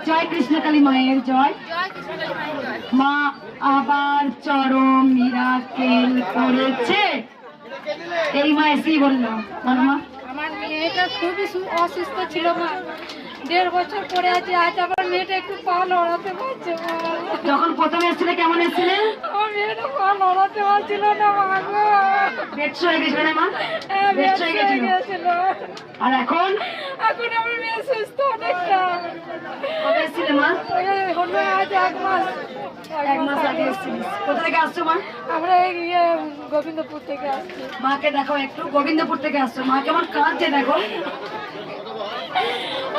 জয় কৃষ্ণকালী মায়ের জয়। মা আবার চরম মিরাকেল করেছে, এই মা এসেই বললো। মা আমার মেয়েটা খুবই অসুস্থ ছিল মা, 1.5 বছর পরে আছে। আজ আমার মেয়েটা একটু পা লড়াতে পারছে মা। যখন প্রথমে এসেছিলে কেমন এসেছিলে? আমার মেয়েটা পা লড়াতে পারছিল না মা গো। বেডস হয়ে গেছিল না মা? হ্যাঁ, বেডস হয়ে হয়ে গেছিল। গেছিল। আর এখন এখন আমার মেয়ে সুস্থ অনেকটা। কবে এসেছিলে মা? হলো আজ 1 মাস। 1 মাস আগে এসেছিলিস। কোথা থেকে আসছো মা? আমরা গোবিন্দপুর থেকে আসছি। মাকে দেখো একটু, গোবিন্দপুর থেকে আসছো। মা কেমন কাঁদছে দেখো।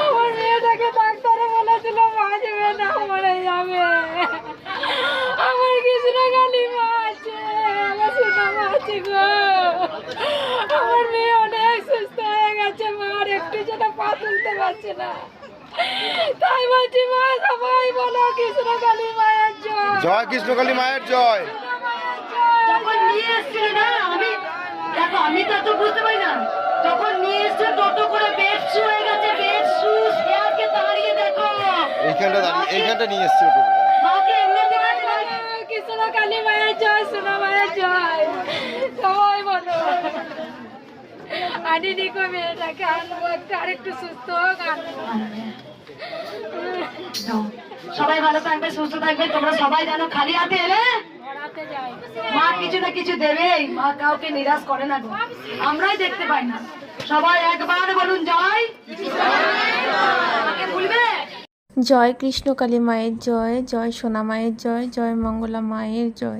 আমার মেয়েটাকে ডাক্তারে বলেছিল বাঁচবে না, মরে যাবে। আমার কৃষ্ণকালী মা আছে, আমার সোনা মা আছে গো। আমার মেয়ে অনেক সুস্থ হয়ে গেছে মা, আর একটু যেন পা তুলতে পারছে না। তাই বলছি মা, সবাই বলো কৃষ্ণকালী মায়ের জয়। জয় কৃষ্ণকালী মায়ের জয়। যখন নিয়ে এসেছিলে না, আমি তো এত বুঝতে পারি না। যখন নিয়ে এসছে টোটো করে বেডস হয়ে গেছে, বেডস শেয়ারকে দাঁড়িয়ে দেখো। এইখানটা নিয়ে এসছি ওটা। মাকে এমনি দেখা যায়। কৃষ্ণকালী মায়ের জয়, সোনা মায়ের জয়, সবাই বলো। আনিনি গো মেয়েটাকে, আনবো একটু, আরেকটু সুস্থ হোক আনবো। সবাই ভালো থাকবে, সুস্থ থাকবে। তোমরা সবাই জানো খালি হাতে এলে ঘোরাতে যাই। মা কিছু না কিছু দেবেই। মা কাউকে নিরাশ করে না গো, আমরাই দেখতে পাই না। সবাই একবার বলুন জয়। আমাকে ভুলবে? জয় কৃষ্ণকালী মায়ের জয়, জয় সোনা মায়ের জয়, জয় মঙ্গলা মায়ের জয়।